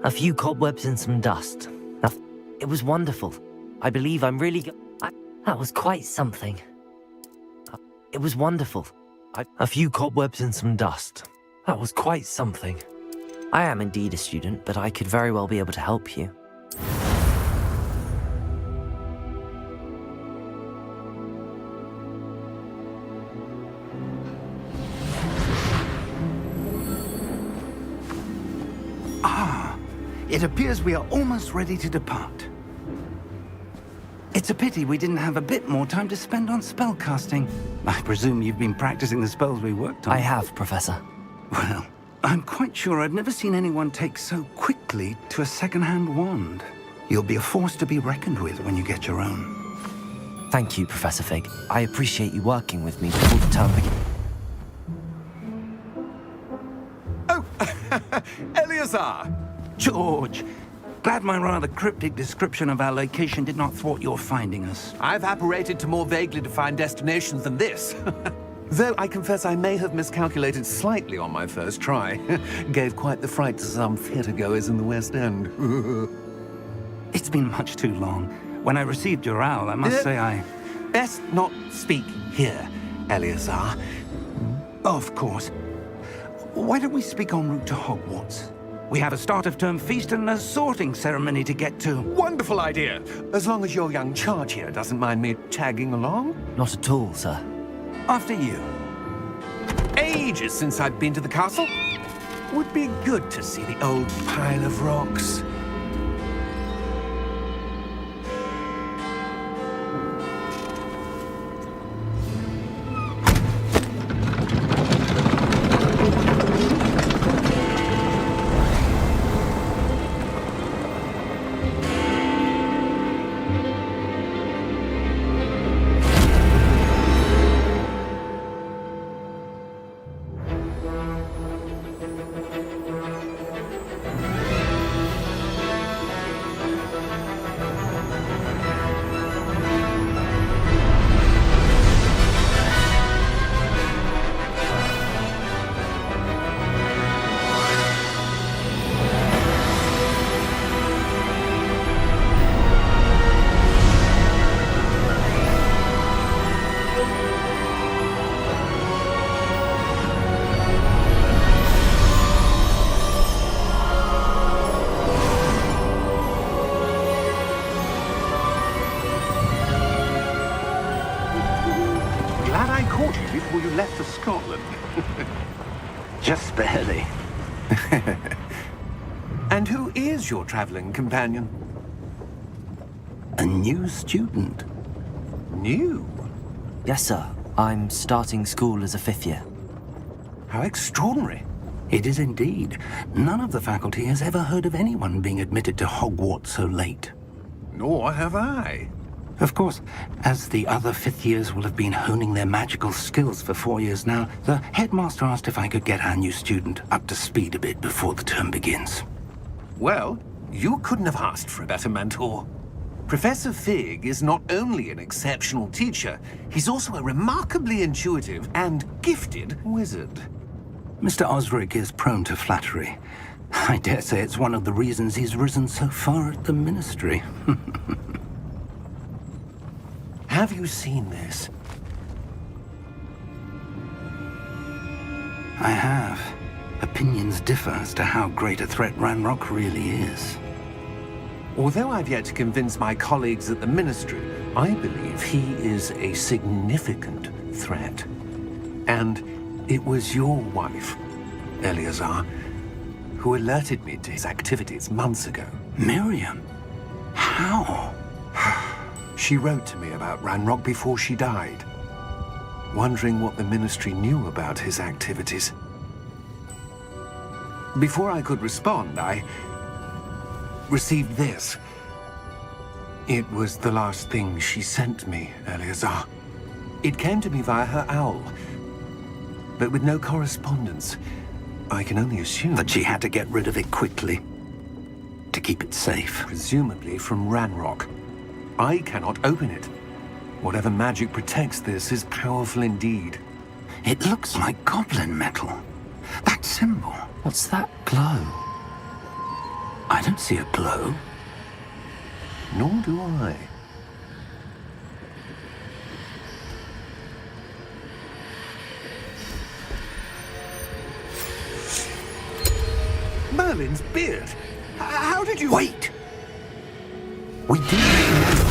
A few cobwebs and some dust. It was wonderful. I believe I'm really that was quite something. It was wonderful. A few cobwebs and some dust. That was quite something. I am indeed a student, but I could very well be able to help you. It appears we are almost ready to depart. It's a pity we didn't have a bit more time to spend on spellcasting. I presume you've been practicing the spells we worked on. I have, Professor. Well, I'm quite sure I've never seen anyone take so quickly to a second-hand wand. You'll be a force to be reckoned with when you get your own. Thank you, Professor Fig. I appreciate you working with me before the term begins. Oh, Eleazar! George, glad my rather cryptic description of our location did not thwart your finding us. I've apparated to more vaguely defined destinations than this. Though I confess I may have miscalculated slightly on my first try. Gave quite the fright to some theatre-goers in the West End. It's been much too long. When I received your owl, I must say I... Best not speak here, Eleazar. Of course. Why don't we speak en route to Hogwarts? We have a start-of-term feast and a sorting ceremony to get to. Wonderful idea! As long as your young charge here doesn't mind me tagging along. Not at all, sir. After you. Ages since I've been to the castle. Would be good to see the old pile of rocks. Before you left for Scotland. Just barely. And who is your traveling companion? A new student. New? Yes, sir. I'm starting school as a 5th year. How extraordinary. It is indeed. None of the faculty has ever heard of anyone being admitted to Hogwarts so late. Nor have I. Of course, as the other 5th years will have been honing their magical skills for 4 years now, the headmaster asked if I could get our new student up to speed a bit before the term begins. Well, you couldn't have asked for a better mentor. Professor Fig is not only an exceptional teacher, he's also a remarkably intuitive and gifted wizard. Mr. Osric is prone to flattery. I dare say it's one of the reasons he's risen so far at the Ministry. Have you seen this? I have. Opinions differ as to how great a threat Ranrock really is. Although I've yet to convince my colleagues at the Ministry, I believe he is a significant threat. And it was your wife, Eleazar, who alerted me to his activities months ago. Miriam? How? She wrote to me about Ranrock before she died, wondering what the Ministry knew about his activities. Before I could respond, I received this. It was the last thing she sent me, Eleazar. It came to me via her owl, but with no correspondence. I can only assume that she had to get rid of it quickly, to keep it safe. Presumably from Ranrock. I cannot open it. Whatever magic protects this is powerful indeed. It looks like goblin metal. That symbol. What's that glow? I don't see a glow. Nor do I. Merlin's beard! How did you... Wait! We didn't know.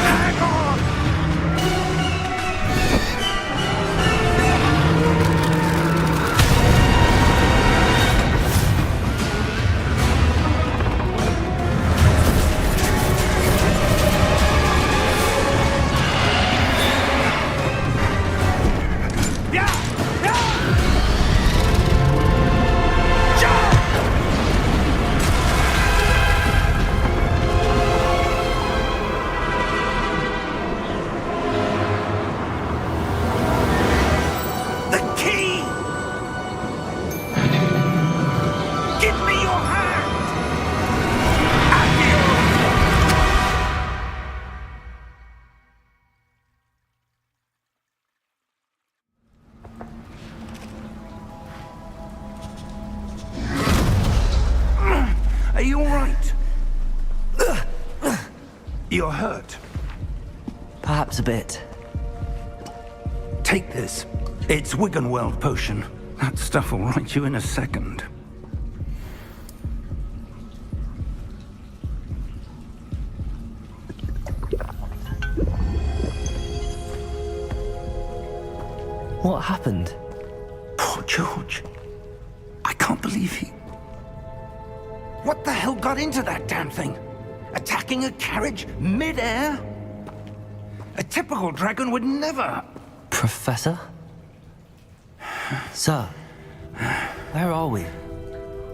Hang on! Are you all right? You're hurt. Perhaps a bit. Take this. It's Wiggenweld potion. That stuff will right you in a second. What happened? Poor George. I can't believe he... What the hell got into that damn thing? Attacking a carriage mid-air? A typical dragon would never... Professor? Sir, where are we?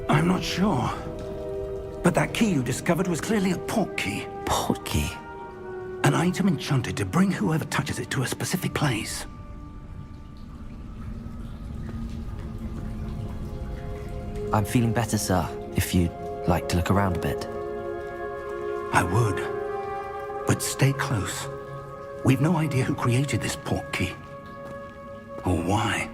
I'm not sure. But that key you discovered was clearly a port key. Port key? An item enchanted to bring whoever touches it to a specific place. I'm feeling better, sir, if you'd like to look around a bit. I would. But stay close. We've no idea who created this port key. Or why.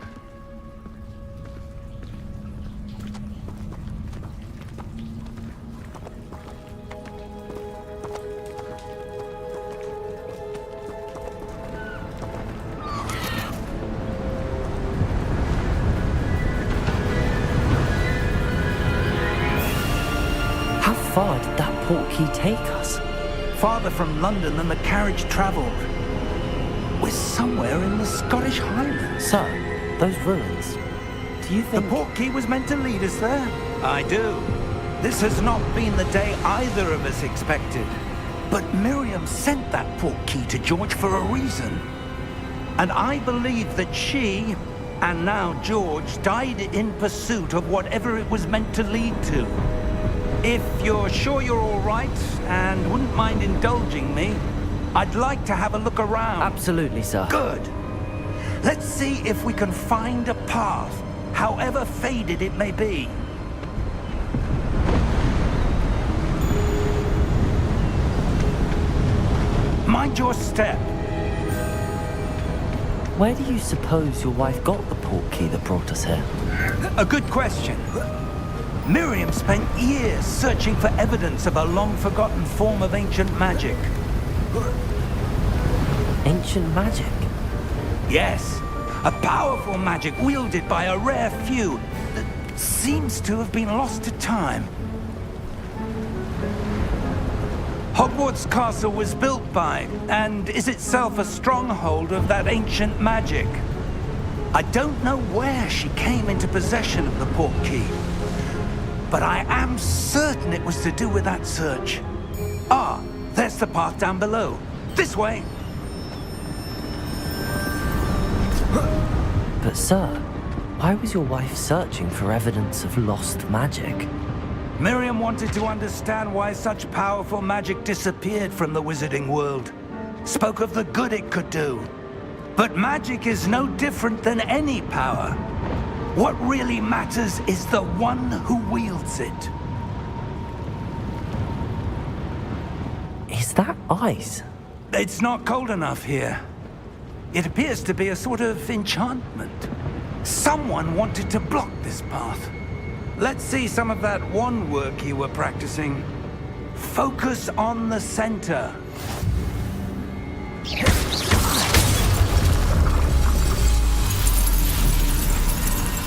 How far did that port key take us? Farther from London than the carriage traveled. We're somewhere in the Scottish Highlands. Sir, those ruins. Do you The think... port key was meant to lead us there? I do. This has not been the day either of us expected. But Miriam sent that port key to George for a reason. And I believe that she, and now George, died in pursuit of whatever it was meant to lead to. If you're sure you're all right, and wouldn't mind indulging me, I'd like to have a look around. Absolutely, sir. Good. Let's see if we can find a path, however faded it may be. Mind your step. Where do you suppose your wife got the port key that brought us here? A good question. Miriam spent years searching for evidence of a long-forgotten form of ancient magic. Ancient magic? Yes, a powerful magic wielded by a rare few that seems to have been lost to time. Hogwarts Castle was built by, and is itself a stronghold of that ancient magic. I don't know where she came into possession of the port key, but I am certain it was to do with that search. Ah, there's the path down below. This way! But sir, why was your wife searching for evidence of lost magic? Miriam wanted to understand why such powerful magic disappeared from the wizarding world. Spoke of the good it could do. But magic is no different than any power. What really matters is the one who wields it. Is that ice? It's not cold enough here. It appears to be a sort of enchantment. Someone wanted to block this path. Let's see some of that wand work you were practicing. Focus on the center.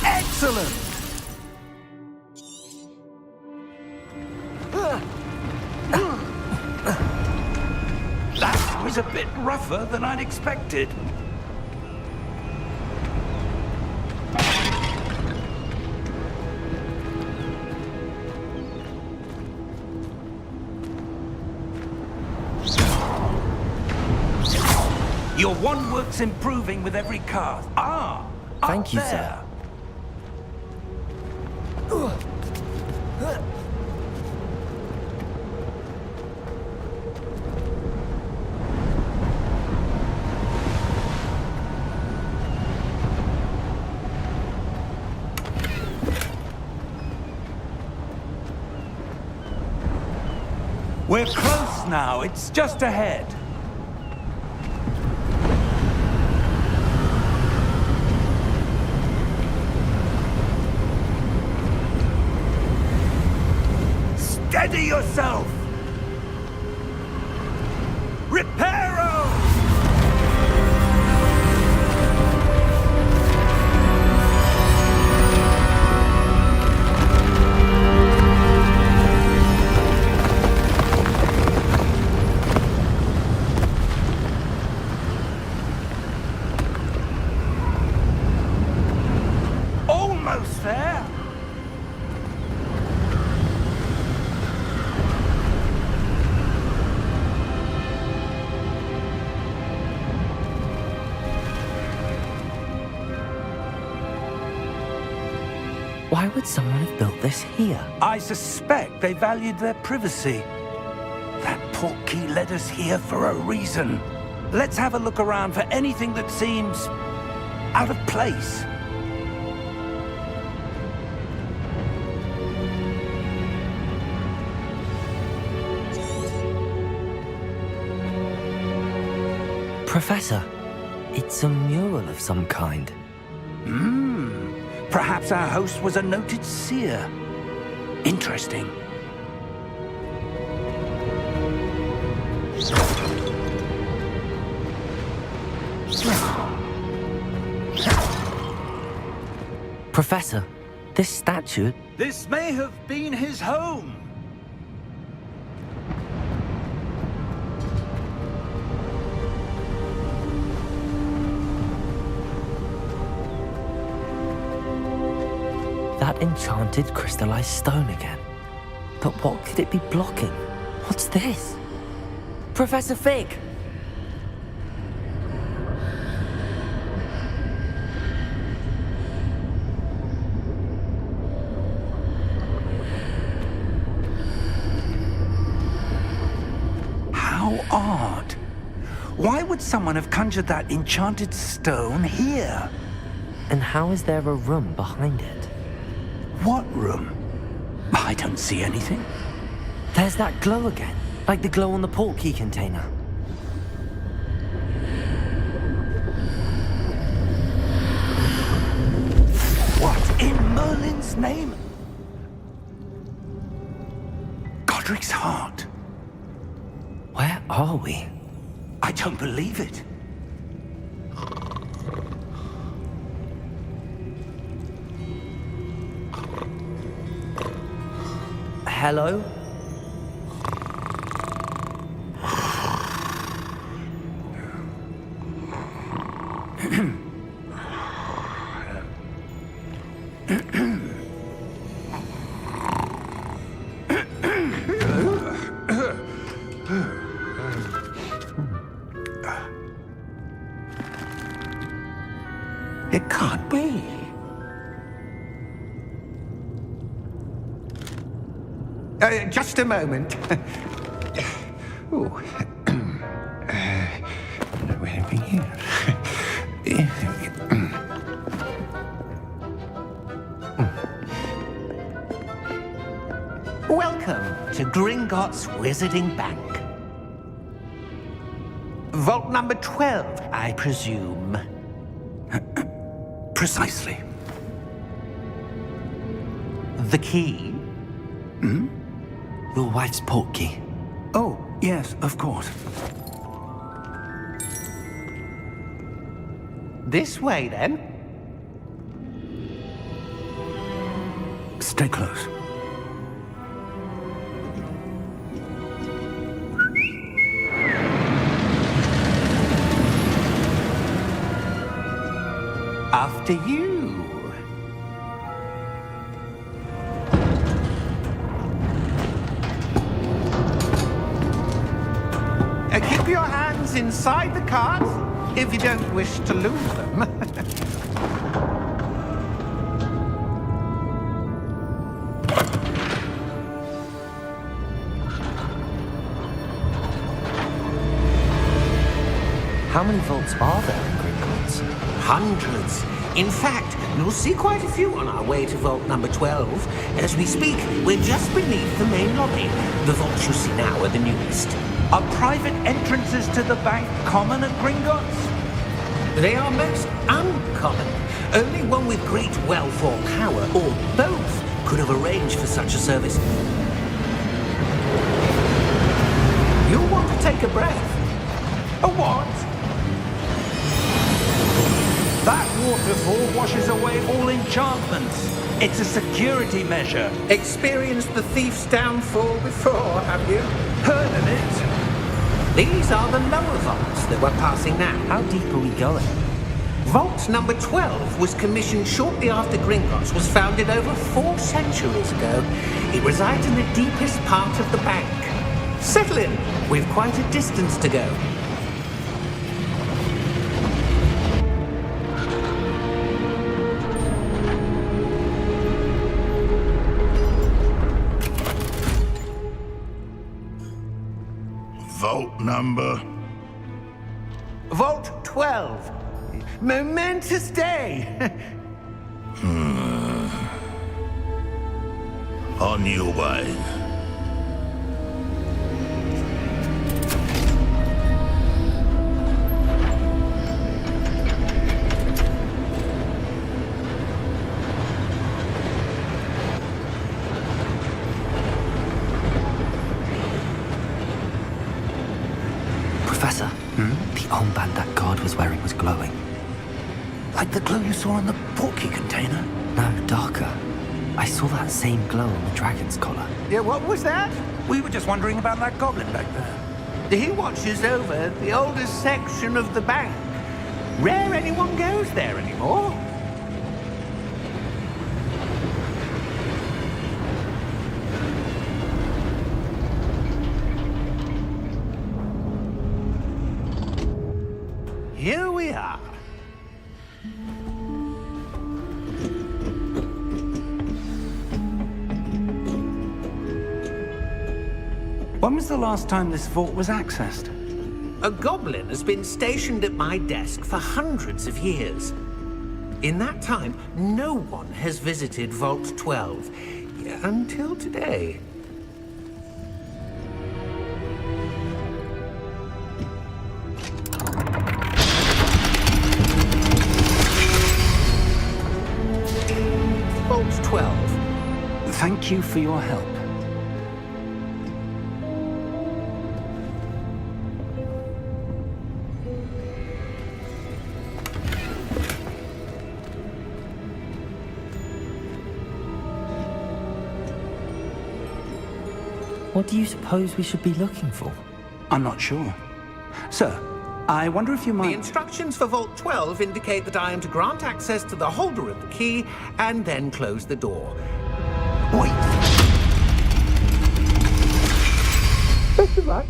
Excellent! That was a bit rougher than I'd expected. Your wand work's improving with every cast. Ah! Thank you, there. sir. We're close now. It's just ahead. Steady yourself! Reparo! Almost there! Why would someone have built this here? I suspect they valued their privacy. That portkey led us here for a reason. Let's have a look around for anything that seems out of place. Professor, it's a mural of some kind. Perhaps our host was a noted seer. Interesting. Professor, this statue... This may have been his home. That enchanted crystallized stone again. But what could it be blocking? What's this? Professor Fig! How odd. Why would someone have conjured that enchanted stone here? And how is there a room behind it? What room? I don't see anything. There's that glow again, like the glow on the portkey container. What in Merlin's name? Godric's heart. Where are we? I don't believe it. Hello? It can't be. Just a moment. Oh. Where are we here? Welcome to Gringotts Wizarding Bank. Vault number 12, I presume. Precisely. The key? Your wife's portkey. Oh, yes, of course. This way, then. Stay close. After you. Keep your hands inside the cart if you don't wish to lose them. How many vaults are there in Gringotts? Hundreds. In fact, you'll see quite a few on our way to vault number 12. As we speak, we're just beneath the main lobby. The vaults you see now are the newest. Are private entrances to the bank common at Gringotts? They are most uncommon. Only one with great wealth or power, or both, could have arranged for such a service. You'll want to take a breath. A what? That waterfall washes away all enchantments. It's a security measure. Experienced the thief's downfall before, have you? Heard of it? These are the lower vaults that we're passing now. How deep are we going? Vault number 12 was commissioned shortly after Gringotts was founded over 4 centuries ago. It resides in the deepest part of the bank. Settle in. We've quite a distance to go. Vault number? Vault 12. Momentous day. On your way. Professor, the armband that guard was wearing was glowing. Like the glow you saw on the portkey container? No, darker. I saw that same glow on the dragon's collar. Yeah, what was that? We were just wondering about that goblin back there. He watches over the oldest section of the bank. Rare anyone goes there anymore. Here we are. When was the last time this vault was accessed? A goblin has been stationed at my desk for hundreds of years. In that time, no one has visited Vault 12 until today. Vault 12. Thank you for your help. What do you suppose we should be looking for? I'm not sure. Sir, I wonder if you The might... instructions for Vault 12 indicate that I am to grant access to the holder of the key and then close the door. Wait! Best of luck.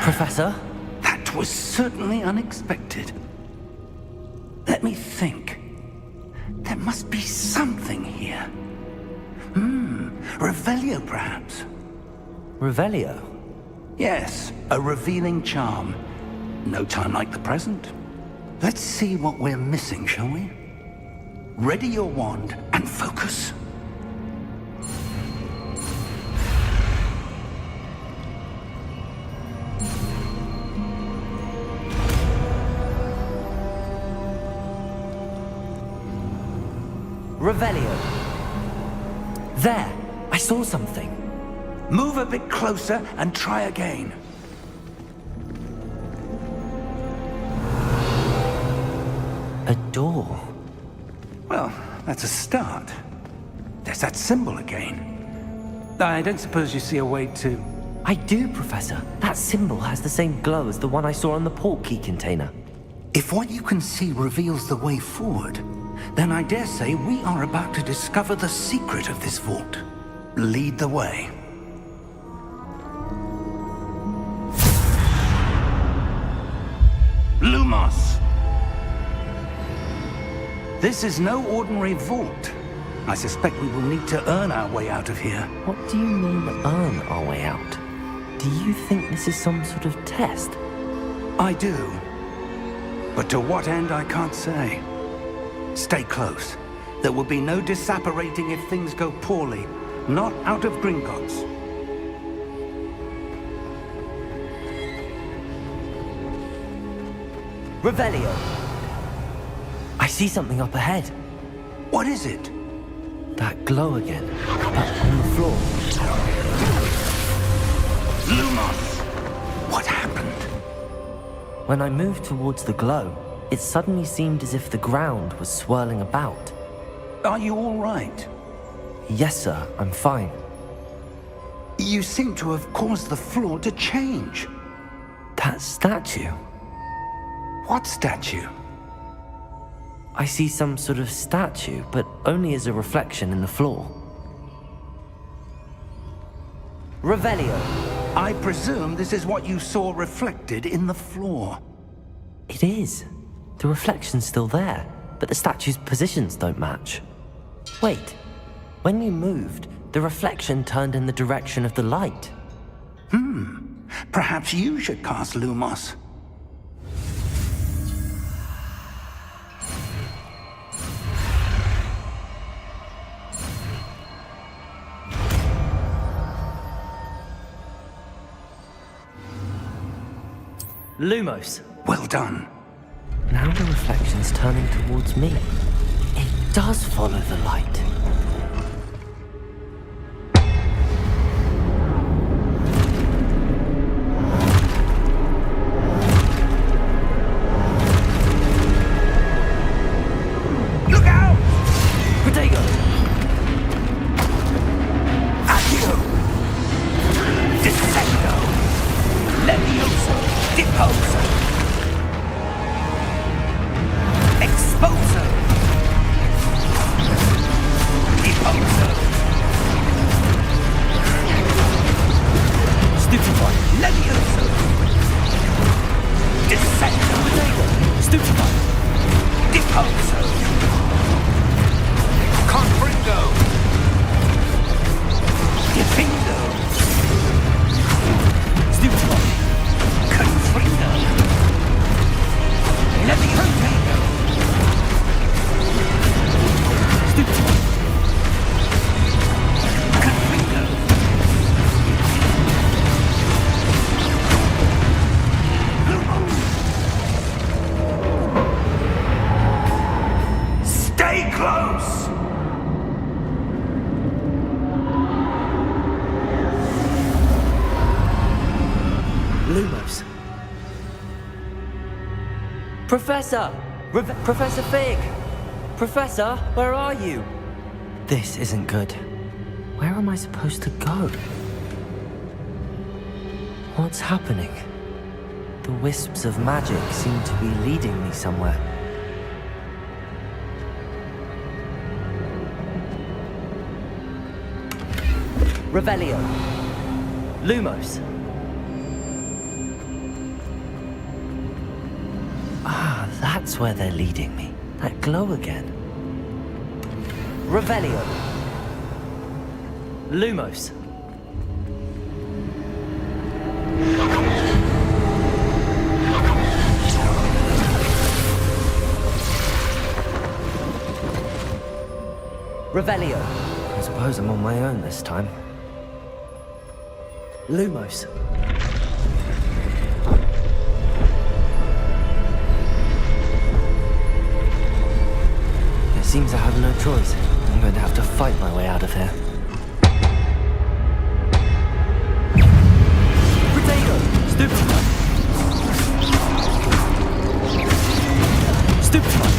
Professor? That was certainly unexpected. Let me think. There must be something here. Revelio, perhaps? Revelio? Yes, a revealing charm. No time like the present. Let's see what we're missing, shall we? Ready your wand and focus. Revelio. There! I saw something. Move a bit closer and try again. A door. Well, that's a start. There's that symbol again. I don't suppose you see a way to... I do, Professor. That symbol has the same glow as the one I saw on the port key container. If what you can see reveals the way forward, then I dare say we are about to discover the secret of this vault. Lead the way. Lumos! This is no ordinary vault. I suspect we will need to earn our way out of here. What do you mean, earn our way out? Do you think this is some sort of test? I do. But to what end, I can't say. Stay close. There will be no disapparating if things go poorly. Not out of Gringotts. Revelio! I see something up ahead. What is it? That glow again. Up on the floor. Lumos! What happened? When I moved towards the glow, it suddenly seemed as if the ground was swirling about. Are you all right? Yes, sir, I'm fine. You seem to have caused the floor to change. That statue. What statue? I see some sort of statue, but only as a reflection in the floor. Revelio. I presume this is what you saw reflected in the floor. It is. The reflection's still there, but the statue's positions don't match. Wait. When you moved, the reflection turned in the direction of the light. Perhaps you should cast Lumos. Lumos. Well done. Now the reflection's turning towards me. It does follow the light. Look out! Protego! Accio! Descendo! Levioso! Deposo! Exposo! Deposo! Stupefy! Levioso! Descendo! Stupefy! Deposo! Confringo! Defindo! Stupefy! Confringo! Levioso! Stupefy! Confringo! Stay close! Lumos. Professor! Professor Fig! Professor, where are you? This isn't good. Where am I supposed to go? What's happening? The wisps of magic seem to be leading me somewhere. Revelio. Lumos. Ah, that's where they're leading me. That glow again. Revelio. Lumos. Revelio. I suppose I'm on my own this time. Lumos. It seems I have no choice. going to have to fight my way out of here. Potato! Stupefy! Stupefy!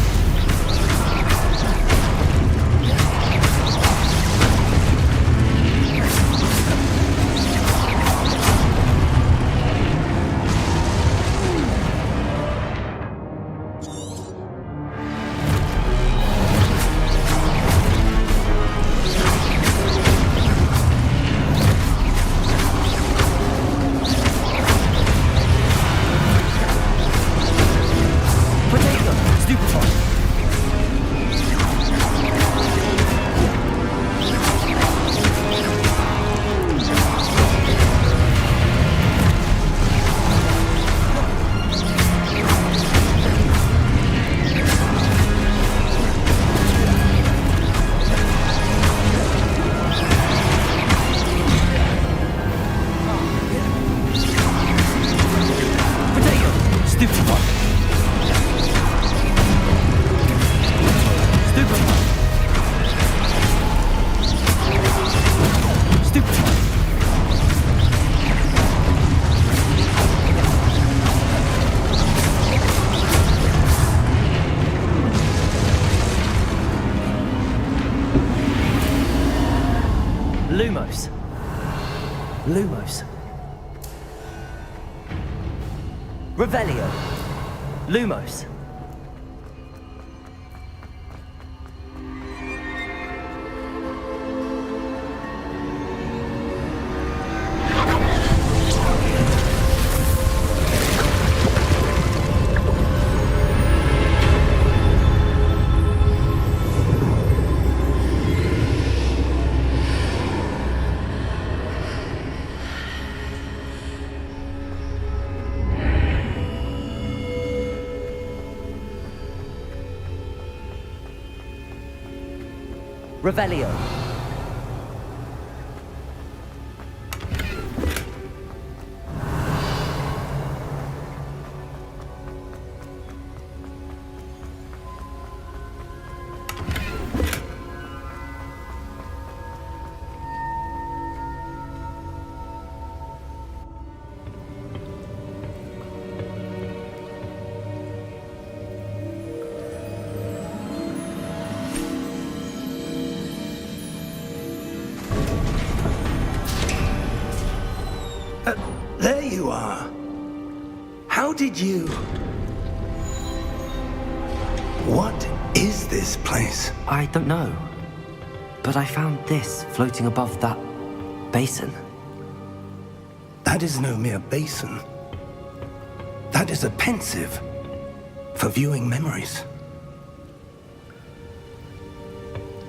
Lumos. Lumos. Revelio. Lumos. Revelio. There you are. How did you... What is this place? I don't know. But I found this floating above that basin. That is no mere basin. That is a pensive for viewing memories.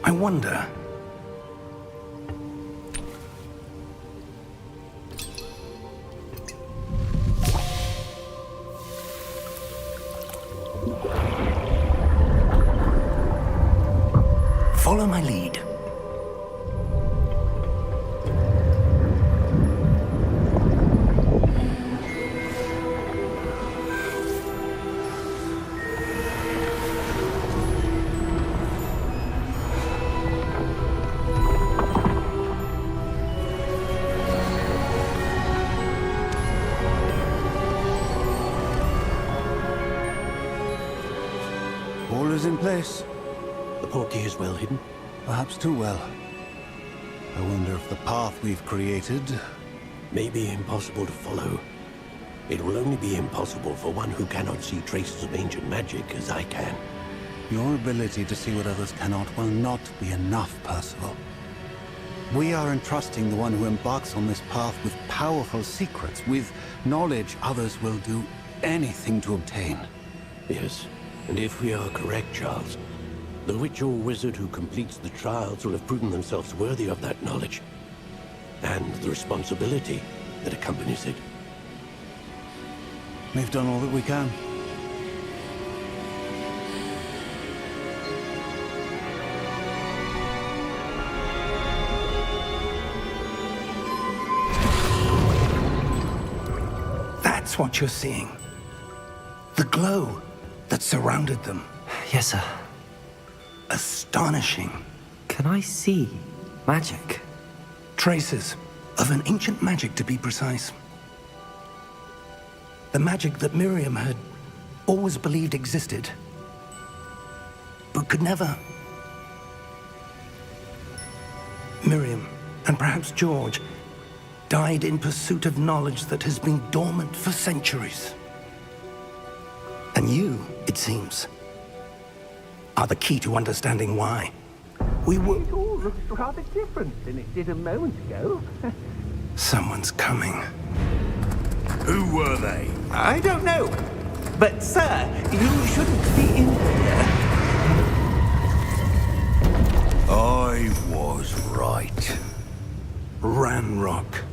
I wonder... Follow my lead. All is in place. The portkey is well hidden. Perhaps too well. I wonder if the path we've created... May be impossible to follow. It will only be impossible for one who cannot see traces of ancient magic as I can. Your ability to see what others cannot will not be enough, Percival. We are entrusting the one who embarks on this path with powerful secrets, with knowledge others will do anything to obtain. Yes, and if we are correct, Charles, the witch or wizard who completes the trials will have proven themselves worthy of that knowledge, and the responsibility that accompanies it. We've done all that we can. That's what you're seeing. The glow that surrounded them. Yes, sir. Astonishing. Can I see magic? Traces of an ancient magic, to be precise. The magic that Miriam had always believed existed, but could never. Miriam, and perhaps George, died in pursuit of knowledge that has been dormant for centuries. And you, it seems, are the key to understanding why. We were... It all looks rather different than it did a moment ago. Someone's coming. Who were they? I don't know. But, sir, you shouldn't be in here. I was right. Ranrock.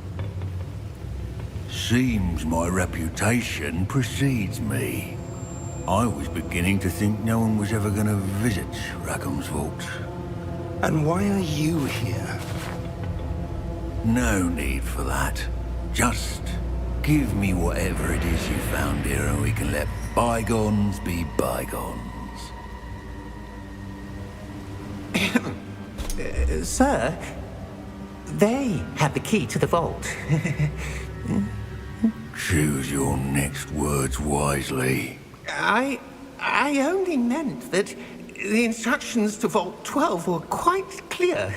Seems my reputation precedes me. I was beginning to think no one was ever going to visit Rackham's vault. And why are you here? No need for that. Just give me whatever it is you found here and we can let bygones be bygones. Sir, they had the key to the vault. Choose your next words wisely. I only meant that the instructions to Vault 12 were quite clear.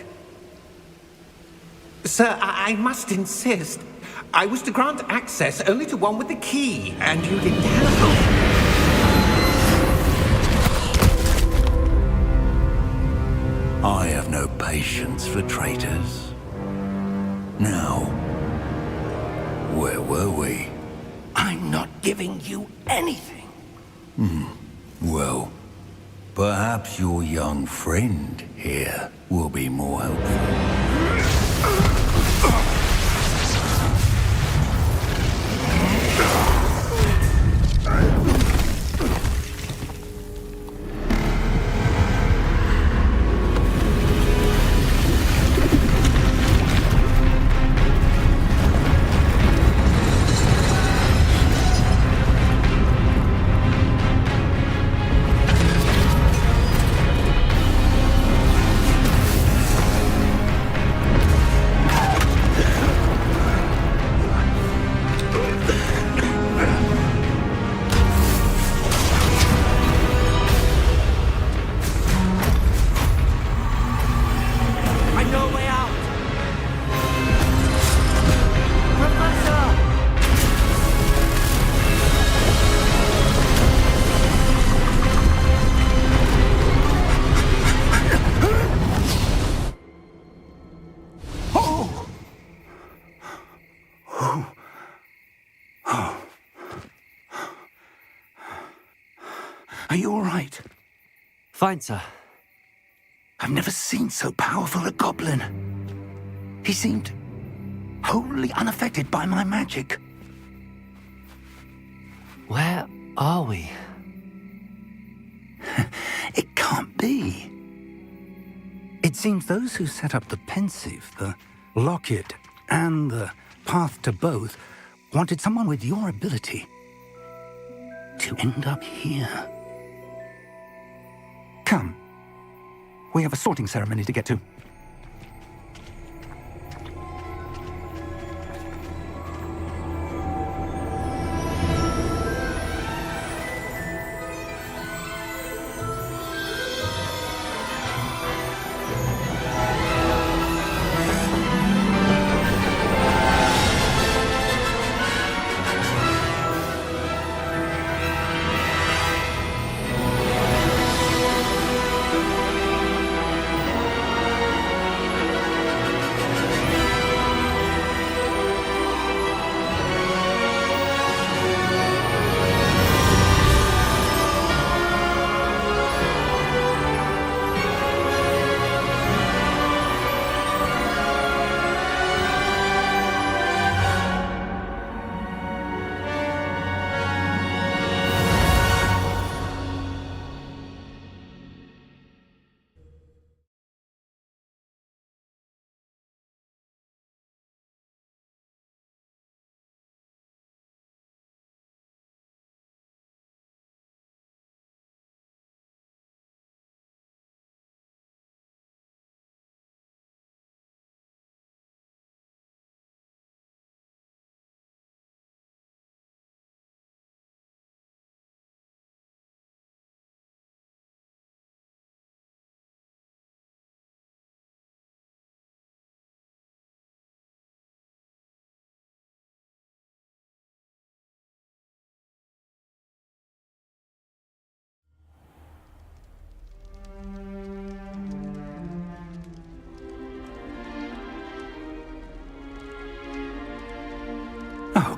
Sir, I must insist. I was to grant access only to one with the key, and you didn't have I have no patience for traitors. Now, where were we? I'm not giving you anything. Well, perhaps your young friend here will be more helpful. Are you all right? Fine, sir. I've never seen so powerful a goblin. He seemed wholly unaffected by my magic. Where are we? It can't be. It seems those who set up the pensive, the locket, and the path to both wanted someone with your ability to end up here. Come. We have a sorting ceremony to get to.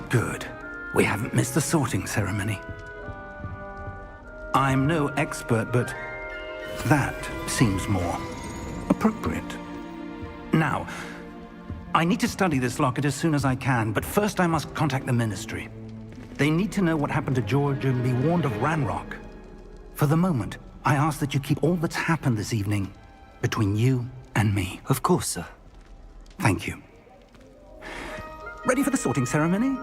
Good. We haven't missed the sorting ceremony. I'm no expert, but that seems more appropriate. Now, I need to study this locket as soon as I can, but first I must contact the Ministry. They need to know what happened to George and be warned of Ranrock. For the moment, I ask that you keep all that's happened this evening between you and me. Of course, sir. Thank you. Ready for the sorting ceremony?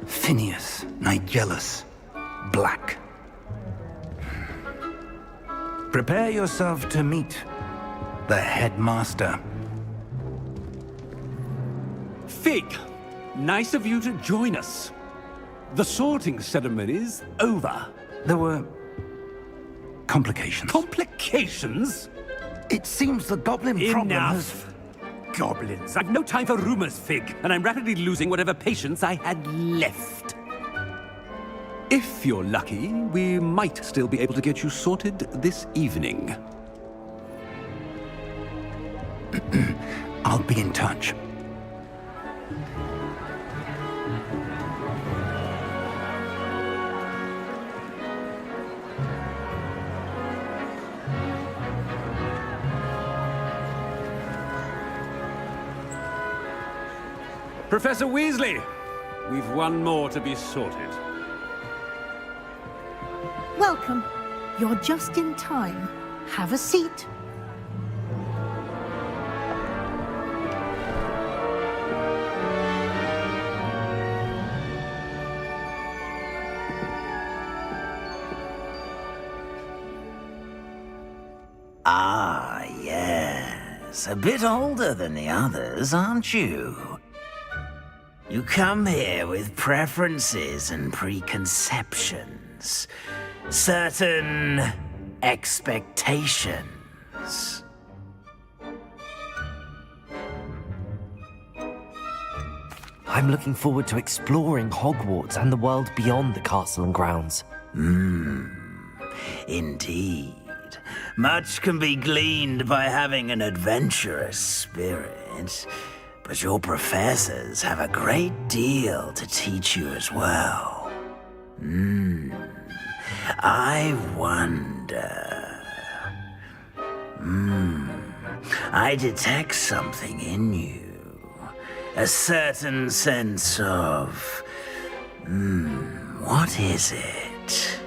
Phineas, Nigellus, Black. Prepare yourself to meet the headmaster. Fig, nice of you to join us. The sorting ceremony's over. There were complications. Complications? It seems the goblin problem has... Enough. Goblins. I've no time for rumors, Fig, and I'm rapidly losing whatever patience I had left. If you're lucky, we might still be able to get you sorted this evening. I'll be in touch. Professor Weasley, we've one more to be sorted. Welcome. You're just in time. Have a seat. Ah, yes. A bit older than the others, aren't you? You come here with preferences and preconceptions. Certain expectations. I'm looking forward to exploring Hogwarts and the world beyond the castle and grounds. Indeed. Much can be gleaned by having an adventurous spirit, but your professors have a great deal to teach you as well. I wonder... I detect something in you. A certain sense of... what is it?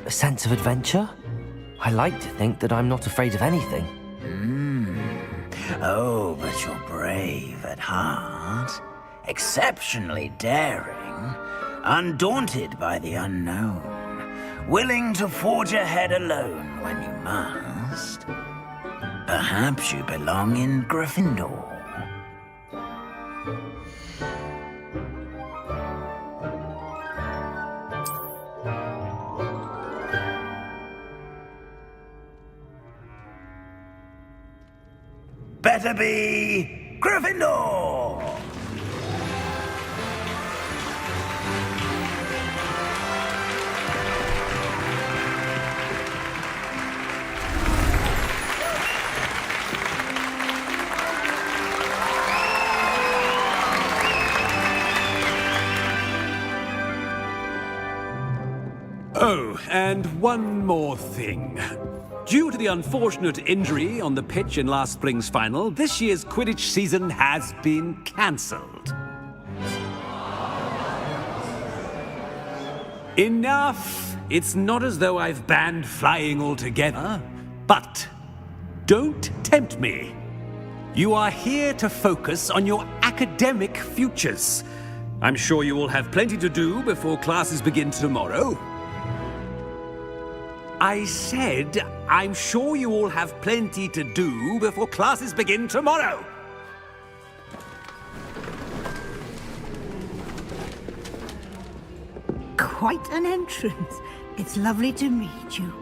A sense of adventure? I like to think that I'm not afraid of anything. Oh, but you're brave at heart. Exceptionally daring. Undaunted by the unknown. Willing to forge ahead alone when you must. Perhaps you belong in Gryffindor. Better be Gryffindor! Oh, and one more thing. Due to the unfortunate injury on the pitch in last spring's final, this year's Quidditch season has been cancelled. Enough! It's not as though I've banned flying altogether, but don't tempt me. You are here to focus on your academic futures. I'm sure you will have plenty to do before classes begin tomorrow. I said, I'm sure you all have plenty to do before classes begin tomorrow. quite an entrance. It's lovely to meet you.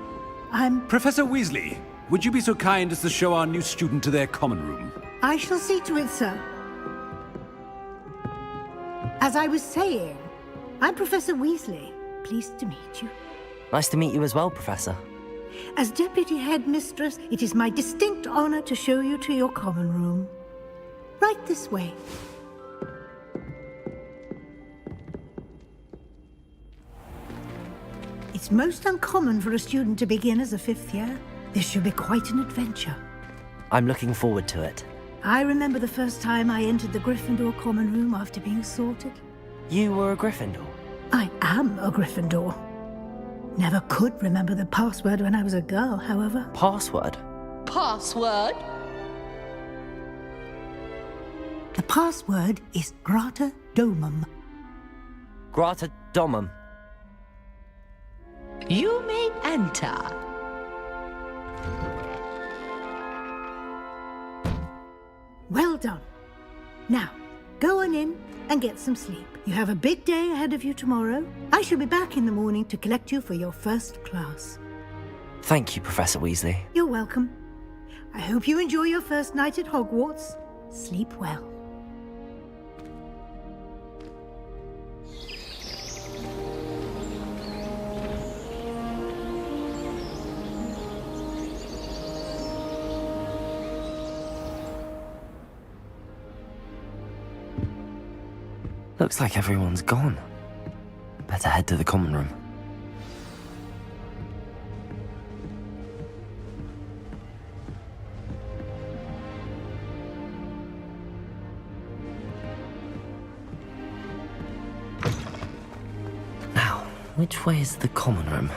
Professor Weasley, would you be so kind as to show our new student to their common room? I shall see to it, sir. As I was saying, I'm Professor Weasley. Pleased to meet you. Nice to meet you as well, Professor. As Deputy Headmistress, it is my distinct honor to show you to your common room. Right this way. It's most uncommon for a student to begin as a 5th year. This should be quite an adventure. I'm looking forward to it. I remember the first time I entered the Gryffindor common room after being sorted. You were a Gryffindor? I am a Gryffindor. Never could remember the password when I was a girl, however. Password? Password? The password is Grata Domum. Grata Domum. You may enter. Well done. Now, go on in and get some sleep. You have a big day ahead of you tomorrow. I shall be back in the morning to collect you for your first class. Thank you, Professor Weasley. You're welcome. I hope you enjoy your first night at Hogwarts. Sleep well. Looks like everyone's gone. Better head to the common room. Now, which way is the common room?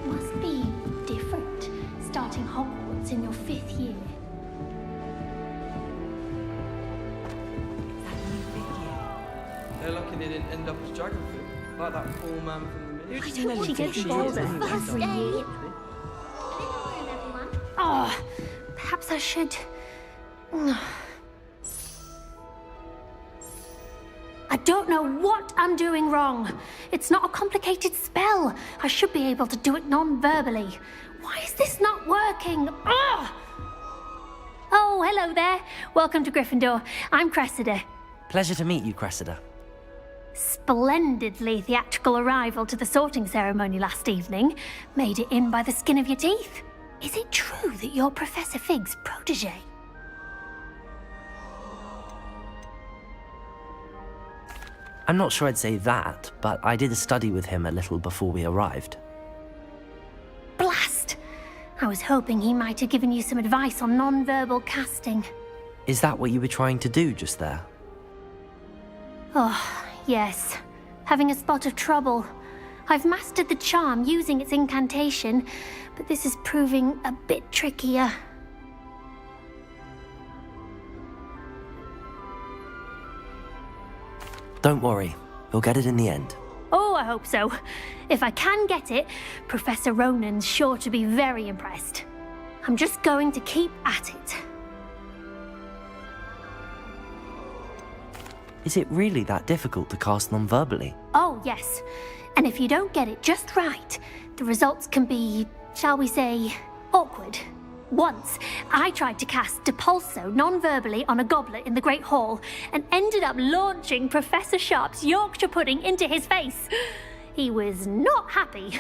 Must be different, starting Hogwarts in your 5th year. They're lucky they didn't end up as Dragonfoot, like that poor man from the I Ministry. don't want to get involved in first day. Oh, perhaps I should... I don't know what I'm doing wrong. It's not a complicated spell. I should be able to do it non-verbally. Why is this not working? Ugh! Oh, hello there. Welcome to Gryffindor. I'm Cressida. Pleasure to meet you, Cressida. Splendidly theatrical arrival to the sorting ceremony last evening. Made it in by the skin of your teeth. Is it true that you're Professor Fig's protege? I'm not sure I'd say that, but I did study with him a little before we arrived. Blast! I was hoping he might have given you some advice on non-verbal casting. Is that what you were trying to do just there? Oh, yes. Having a spot of trouble. I've mastered the charm using its incantation, but this is proving a bit trickier. Don't worry, you'll get it in the end. Oh, I hope so. If I can get it, Professor Ronan's sure to be very impressed. I'm just going to keep at it. Is it really that difficult to cast non-verbally? Oh, yes. And if you don't get it just right, the results can be, shall we say, awkward. Once, I tried to cast Depulso non-verbally on a goblet in the Great Hall and ended up launching Professor Sharp's Yorkshire pudding into his face. He was not happy.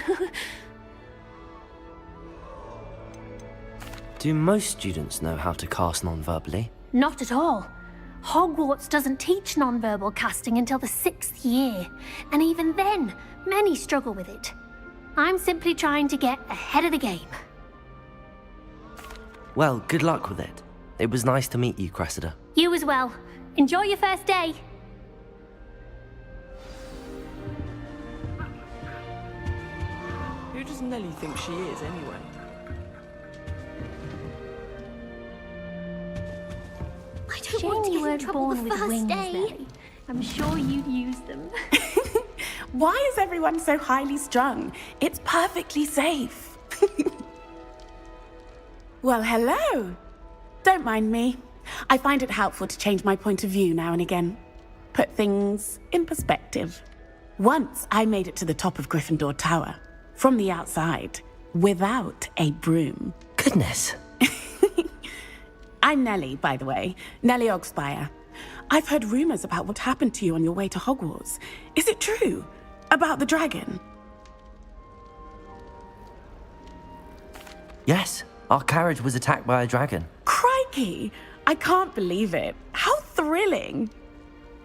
Do most students know how to cast non-verbally? Not at all. Hogwarts doesn't teach non-verbal casting until the 6th year, and even then, many struggle with it. I'm simply trying to get ahead of the game. Well, good luck with it. It was nice to meet you, Cressida. You as well. Enjoy your first day. Who does Nellie think she is, anyway? I don't want to get in trouble the first day. Nelly. I'm sure you'd use them. Why is everyone so highly strung? It's perfectly safe. Well, hello. Don't mind me. I find it helpful to change my point of view now and again. Put things in perspective. Once I made it to the top of Gryffindor Tower, from the outside, without a broom. Goodness. I'm Nellie, by the way. Nellie Ogspire. I've heard rumors about what happened to you on your way to Hogwarts. Is it true? About the dragon? Yes, our carriage was attacked by a dragon. Crikey! I can't believe it. How thrilling!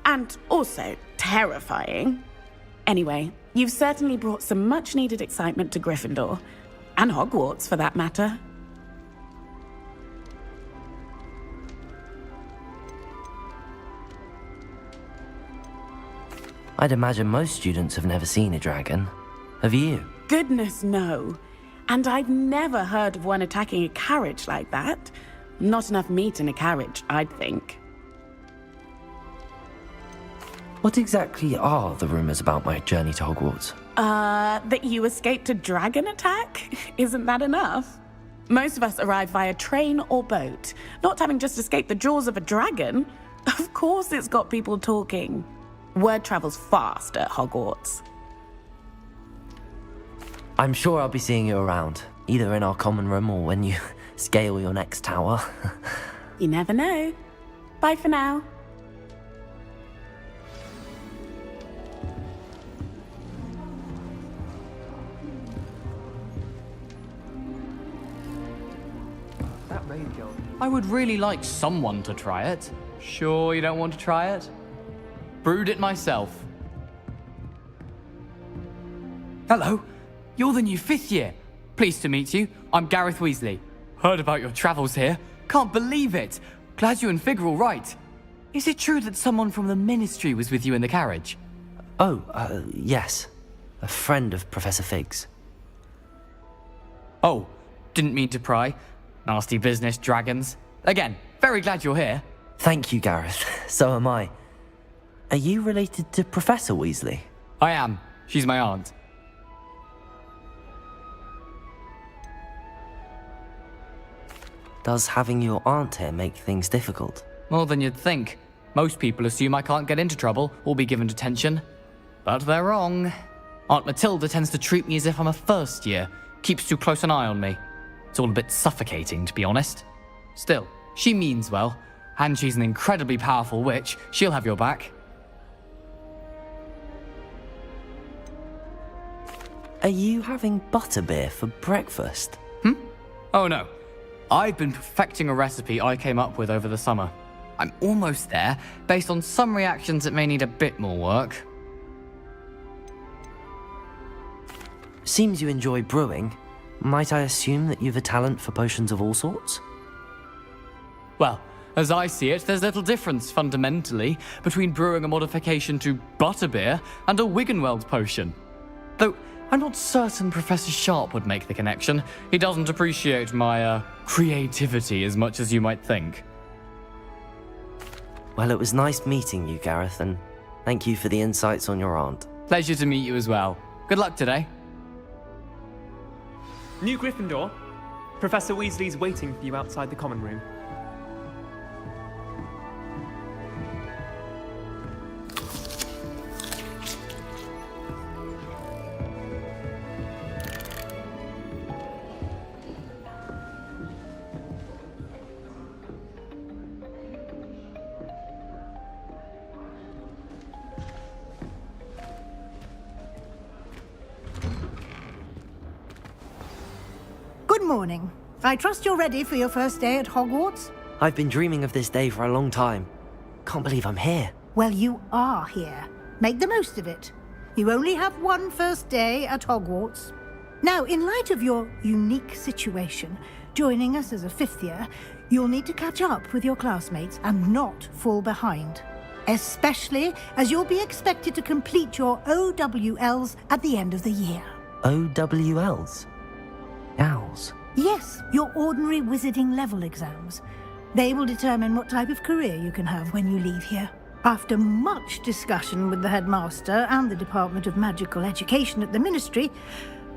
And also terrifying. Anyway, you've certainly brought some much-needed excitement to Gryffindor. And Hogwarts, for that matter. I'd imagine most students have never seen a dragon. Have you? Goodness, no. And I've never heard of one attacking a carriage like that. Not enough meat in a carriage, I'd think. What exactly are the rumors about my journey to Hogwarts? That you escaped a dragon attack? Isn't that enough? Most of us arrive via train or boat, not having just escaped the jaws of a dragon. Of course it's got people talking. Word travels fast at Hogwarts. I'm sure I'll be seeing you around, either in our common room or when you scale your next tower. You never know. Bye for now. That radio. I would really like someone to try it. Sure you don't want to try it? Brewed it myself. Hello, you're the new 5th year. Pleased to meet you. I'm Gareth Weasley. Heard about your travels here. Can't believe it. Glad you and Fig are all right. Is it true that someone from the Ministry was with you in the carriage? Oh, yes. A friend of Professor Fig's. Oh, didn't mean to pry. Nasty business, dragons. Again, very glad you're here. Thank you, Gareth. So am I. Are you related to Professor Weasley? I am. She's my aunt. Does having your aunt here make things difficult? More than you'd think. Most people assume I can't get into trouble or be given detention. But they're wrong. Aunt Matilda tends to treat me as if I'm a first year. Keeps too close an eye on me. It's all a bit suffocating, to be honest. Still, she means well. And she's an incredibly powerful witch. She'll have your back. Are you having butterbeer for breakfast? Oh no. I've been perfecting a recipe I came up with over the summer. I'm almost there, based on some reactions that may need a bit more work. Seems you enjoy brewing. Might I assume that you've a talent for potions of all sorts? Well, as I see it, there's little difference, fundamentally, between brewing a modification to butterbeer and a Wiggenweld potion. Though, I'm not certain Professor Sharp would make the connection. He doesn't appreciate my, creativity as much as you might think. Well, it was nice meeting you, Gareth, and thank you for the insights on your aunt. Pleasure to meet you as well. Good luck today. New Gryffindor. Professor Weasley's waiting for you outside the common room. Good morning. I trust you're ready for your first day at Hogwarts? I've been dreaming of this day for a long time. Can't believe I'm here. Well, you are here. Make the most of it. You only have one first day at Hogwarts. Now, in light of your unique situation, joining us as a 5th year, you'll need to catch up with your classmates and not fall behind. Especially as you'll be expected to complete your OWLs at the end of the year. OWLs? Owls? Yes, your ordinary wizarding level exams. They will determine what type of career you can have when you leave here. After much discussion with the headmaster and the Department of Magical Education at the Ministry,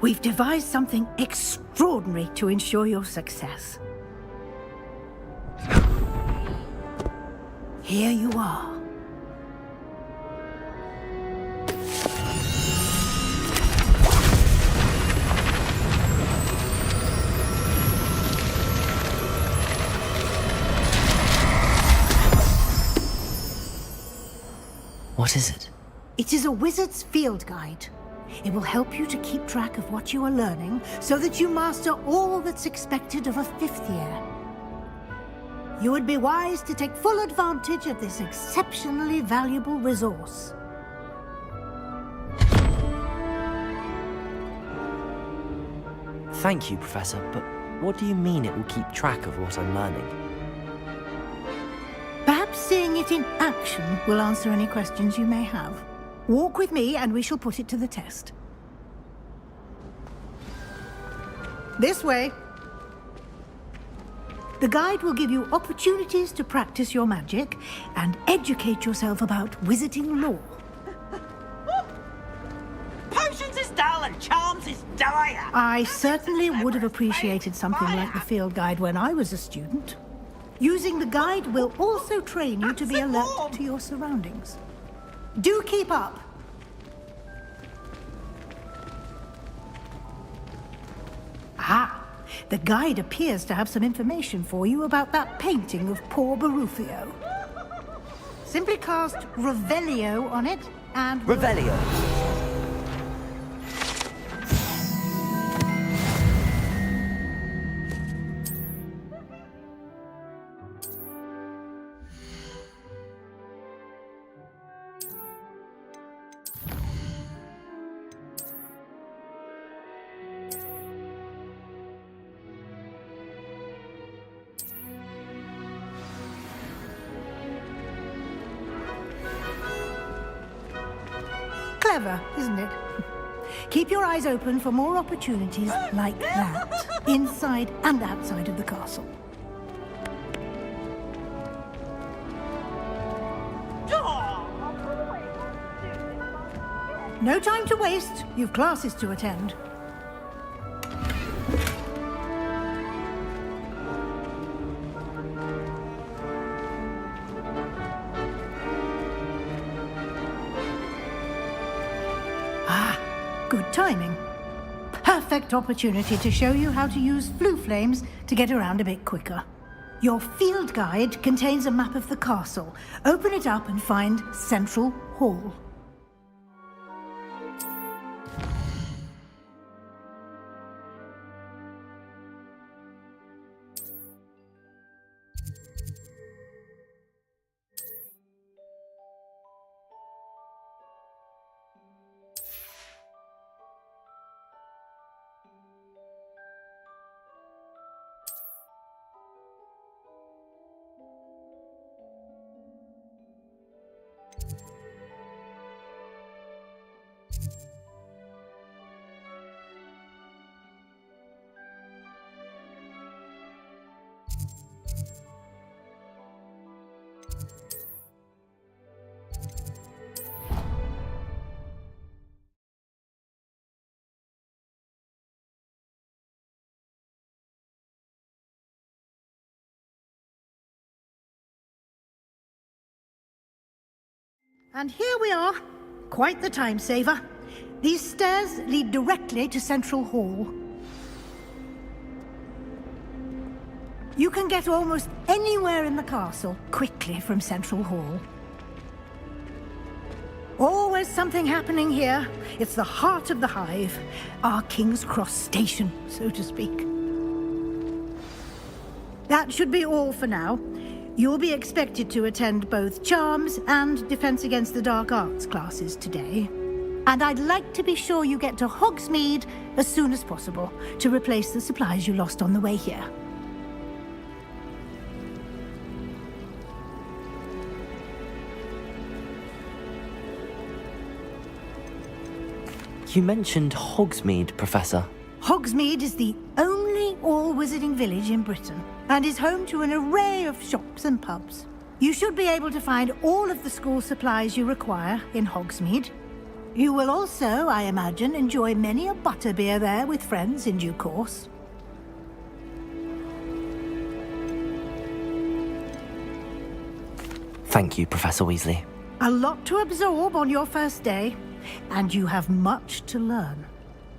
we've devised something extraordinary to ensure your success. Here you are. What is it? It is a wizard's field guide. It will help you to keep track of what you are learning so that you master all that's expected of a 5th year. You would be wise to take full advantage of this exceptionally valuable resource. Thank you, Professor, but what do you mean it will keep track of what I'm learning? Perhaps seeing it in action will answer any questions you may have. Walk with me and we shall put it to the test. This way. The guide will give you opportunities to practice your magic and educate yourself about wizarding lore. Potions is dull and charms is dire. I certainly would have appreciated something like the field guide when I was a student. Using the guide will also train you to be alert to your surroundings. Do keep up. Ah, the guide appears to have some information for you about that painting of poor Barufio. Simply cast Revelio on it and... Revelio. Clever, isn't it? Keep your eyes open for more opportunities like that, inside and outside of the castle. No time to waste. You've classes to attend. Good timing. Perfect opportunity to show you how to use flue flames to get around a bit quicker. Your field guide contains a map of the castle. Open it up and find Central Hall. And here we are. Quite the time saver. These stairs lead directly to Central Hall. You can get almost anywhere in the castle quickly from Central Hall. Always something happening here. It's the heart of the hive. Our King's Cross station, so to speak. That should be all for now. You'll be expected to attend both Charms and Defense Against the Dark Arts classes today. And I'd like to be sure you get to Hogsmeade as soon as possible to replace the supplies you lost on the way here. You mentioned Hogsmeade, Professor. Hogsmeade is the only all-wizarding village in Britain and is home to an array of shops and pubs. You should be able to find all of the school supplies you require in Hogsmeade. You will also, I imagine, enjoy many a butterbeer there with friends in due course. Thank you, Professor Weasley. A lot to absorb on your first day, and you have much to learn.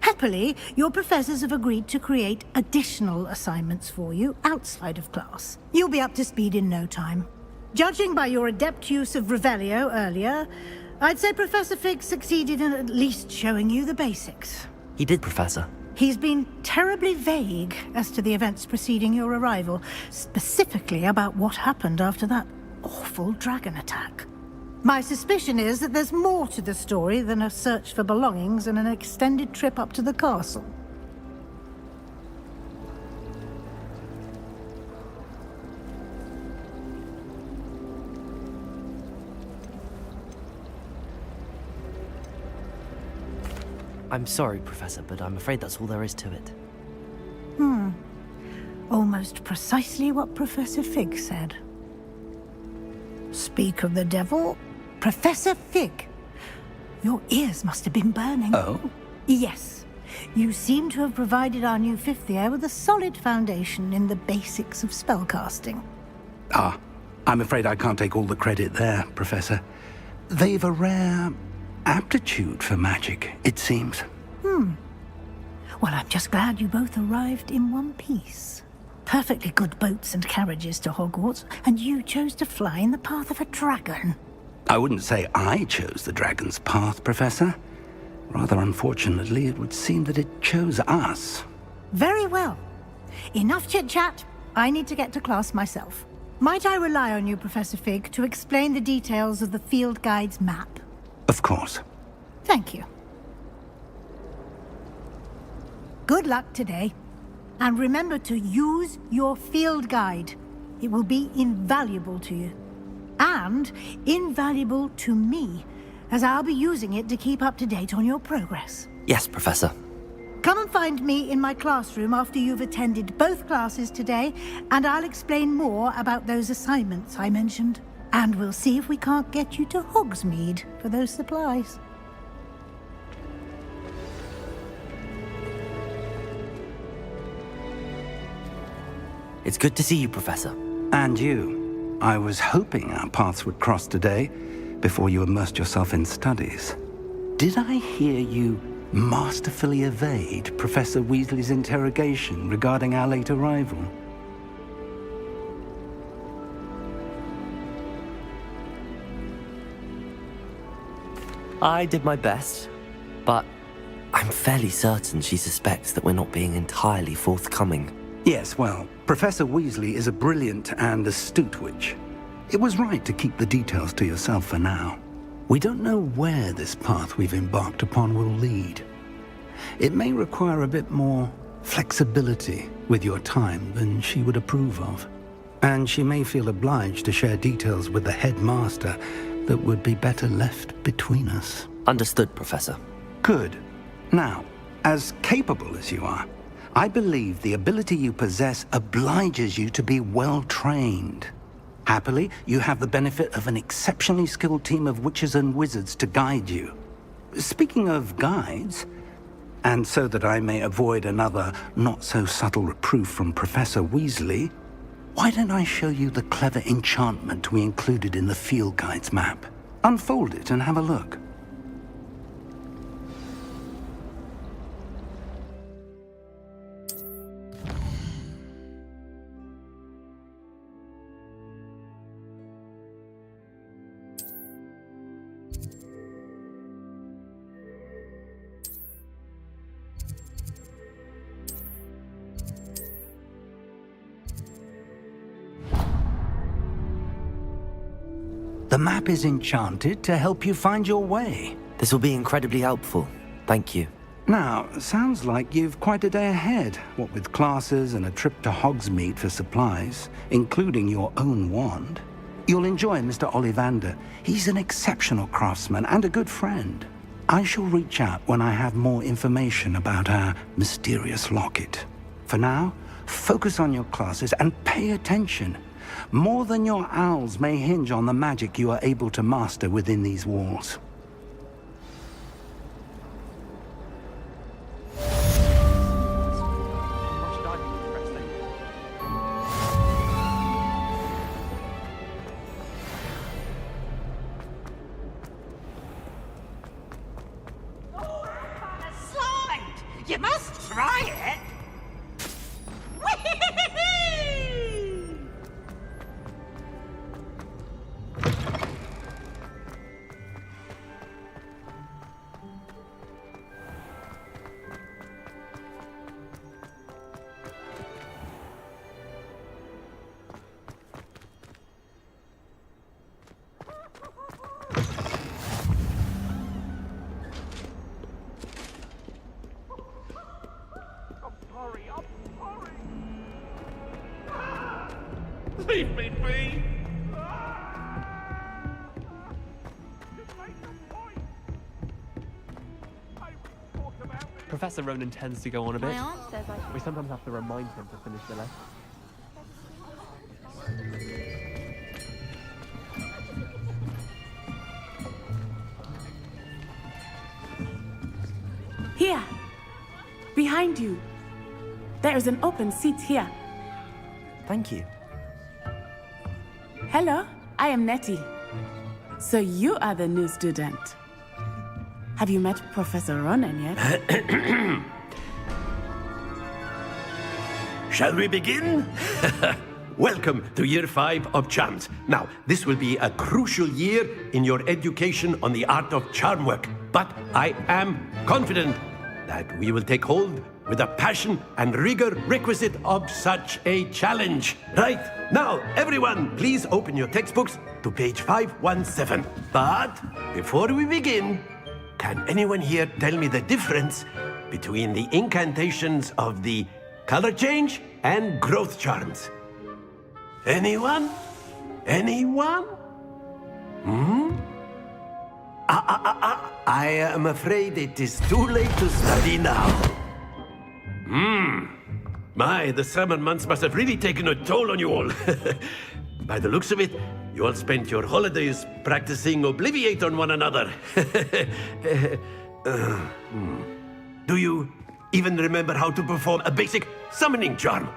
Happily, your professors have agreed to create additional assignments for you outside of class. You'll be up to speed in no time. Judging by your adept use of Revelio earlier, I'd say Professor Fig succeeded in at least showing you the basics. He did, Professor. He's been terribly vague as to the events preceding your arrival, specifically about what happened after that awful dragon attack. My suspicion is that there's more to the story than a search for belongings and an extended trip up to the castle. I'm sorry, Professor, but I'm afraid that's all there is to it. Almost precisely what Professor Fig said. Speak of the devil, Professor Fig. Your ears must have been burning. Oh? Yes. You seem to have provided our new fifth year with a solid foundation in the basics of spellcasting. Ah, I'm afraid I can't take all the credit there, Professor. They've a rare aptitude for magic, it seems. Well, I'm just glad you both arrived in one piece. Perfectly good boats and carriages to Hogwarts, and you chose to fly in the path of a dragon. I wouldn't say I chose the dragon's path, Professor. Rather unfortunately, it would seem that it chose us. Very well. Enough chit-chat. I need to get to class myself. Might I rely on you, Professor Fig, to explain the details of the field guide's map? Of course. Thank you. Good luck today. And remember to use your field guide. It will be invaluable to you. And invaluable to me, as I'll be using it to keep up to date on your progress. Yes, Professor. Come and find me in my classroom after you've attended both classes today, and I'll explain more about those assignments I mentioned. And we'll see if we can't get you to Hogsmeade for those supplies. It's good to see you, Professor. And you. I was hoping our paths would cross today, before you immersed yourself in studies. Did I hear you masterfully evade Professor Weasley's interrogation regarding our late arrival? I did my best, but I'm fairly certain she suspects that we're not being entirely forthcoming. Yes, well, Professor Weasley is a brilliant and astute witch. It was right to keep the details to yourself for now. We don't know where this path we've embarked upon will lead. It may require a bit more flexibility with your time than she would approve of. And she may feel obliged to share details with the headmaster that would be better left between us. Understood, Professor. Good. Now, as capable as you are, I believe the ability you possess obliges you to be well trained. Happily, you have the benefit of an exceptionally skilled team of witches and wizards to guide you. Speaking of guides, and so that I may avoid another not-so-subtle reproof from Professor Weasley, why don't I show you the clever enchantment we included in the field guide's map? Unfold it and have a look. The map is enchanted to help you find your way. This will be incredibly helpful. Thank you. Now, sounds like you've quite a day ahead, what with classes and a trip to Hogsmeade for supplies, including your own wand. You'll enjoy Mr. Ollivander. He's an exceptional craftsman and a good friend. I shall reach out when I have more information about our mysterious locket. For now, focus on your classes and pay attention. More than your owls may hinge on the magic you are able to master within these walls. Let's try it! Leave me be! Professor Ronan tends to go on a bit. My aunt says I should. We sometimes have to remind him to finish the lesson. Here, behind you. There is an open seat here. Thank you. Hello, I am Nettie. So you are the new student. Have you met Professor Ronan yet? Shall we begin? Welcome to Year 5 of Charms. Now, this will be a crucial year in your education on the art of charm work. But I am confident that we will take hold with the passion and rigor requisite of such a challenge. Right, now, everyone, please open your textbooks to page 517. But before we begin, can anyone here tell me the difference between the incantations of the color change and growth charms? Anyone? Anyone? I am afraid it is too late to study now. My, the summer months must have really taken a toll on you all. By the looks of it, you all spent your holidays practicing Obliviate on one another. Do you even remember how to perform a basic summoning charm?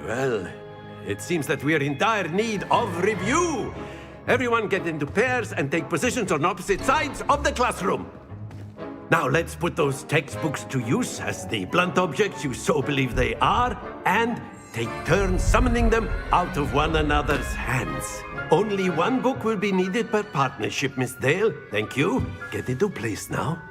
Well, it seems that we are in dire need of review. Everyone get into pairs and take positions on opposite sides of the classroom. Now let's put those textbooks to use as the blunt objects you so believe they are, and take turns summoning them out of one another's hands. Only one book will be needed per partnership, Miss Dale. Thank you. Get into place now.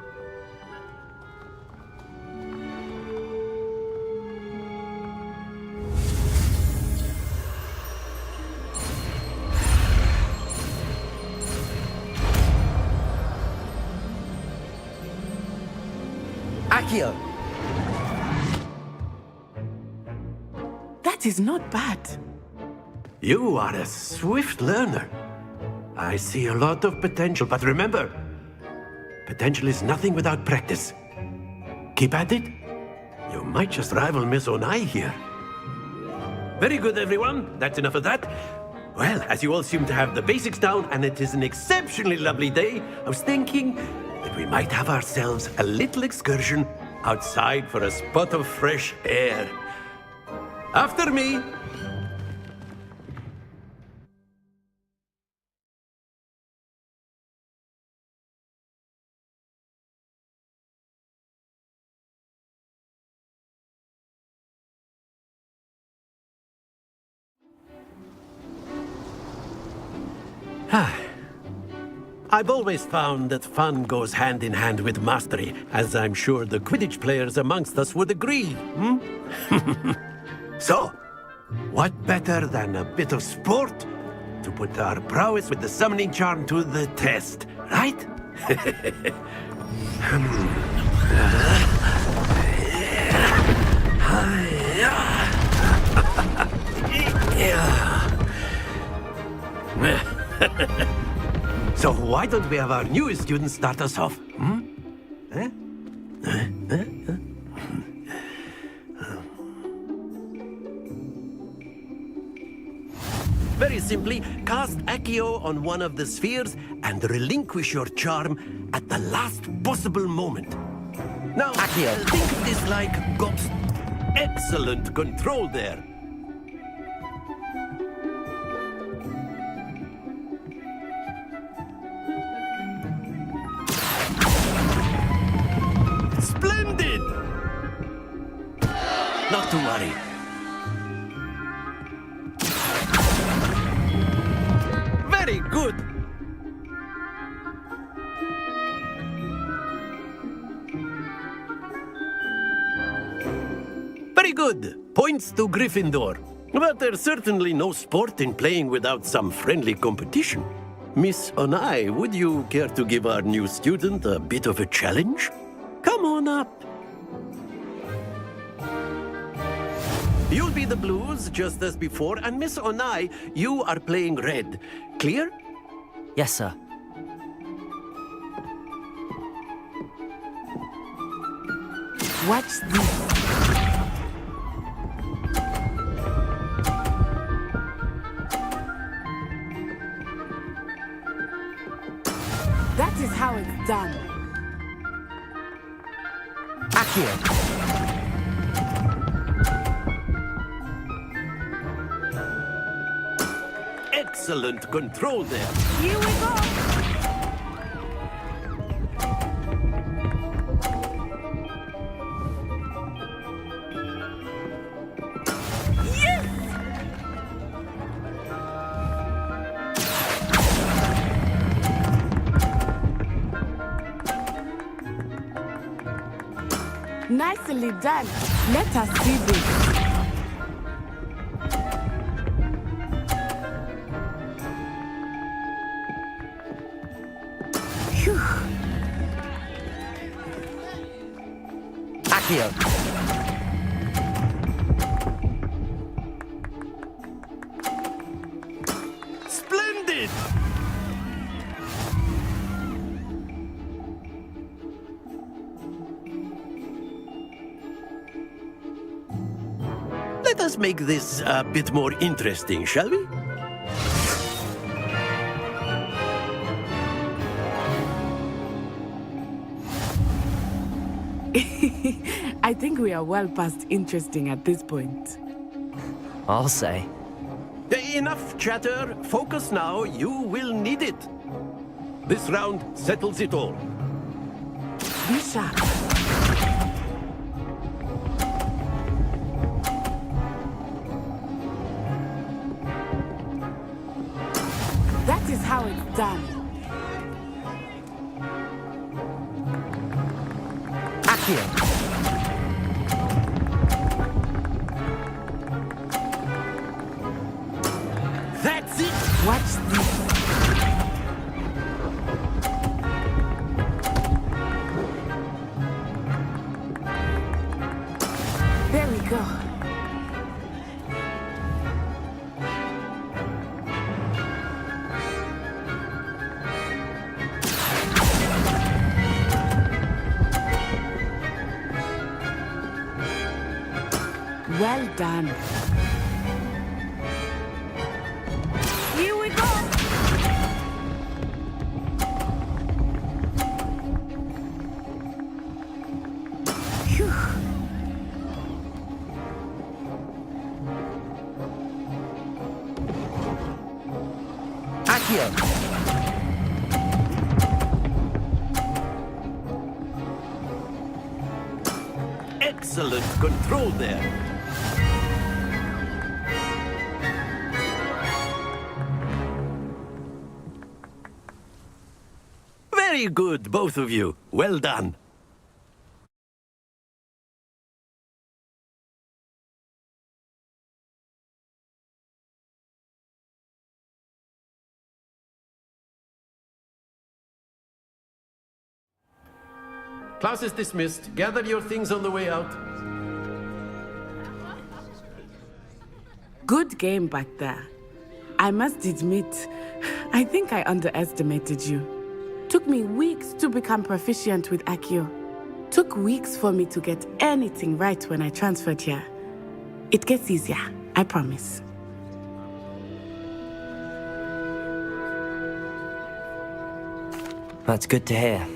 Accio! That is not bad. You are a swift learner. I see a lot of potential, but remember, potential is nothing without practice. Keep at it. You might just rival Miss Onai here. Very good, everyone. That's enough of that. Well, as you all seem to have the basics down, and it is an exceptionally lovely day, I was thinking that we might have ourselves a little excursion outside for a spot of fresh air. After me. I've always found that fun goes hand in hand with mastery, as I'm sure the Quidditch players amongst us would agree. So, what better than a bit of sport to put our prowess with the summoning charm to the test, right? So why don't we have our newest student start us off? Very simply, cast Accio on one of the spheres and relinquish your charm at the last possible moment. Now, Accio. Think of this like God's excellent control there. Splendid! Not to worry. Very good. Very good. Points to Gryffindor. But there's certainly no sport in playing without some friendly competition. Miss Onai, would you care to give our new student a bit of a challenge? Come on up. You'll be the blues, just as before, and Miss Onai, you are playing red. Clear? Yes, sir. Watch this. That is how it's done. Accio. Excellent control there. Here we go. Nicely done. Let us see this. Phew. Accio. Splendid! Let us make this a bit more interesting, shall we? I think we are well past interesting at this point. I'll say. Enough chatter. Focus now. You will need it. This round settles it all. Be sharp. That is how it's done. Accio. That's it. Watch this. There we go. Well done. Here we go. Phew. Accio. Excellent control there. Very good, both of you. Well done. Class is dismissed. Gather your things on the way out. Good game back there. I must admit, I think I underestimated you. Took me weeks to become proficient with Accio. Took weeks for me to get anything right when I transferred here. It gets easier, I promise. That's good to hear.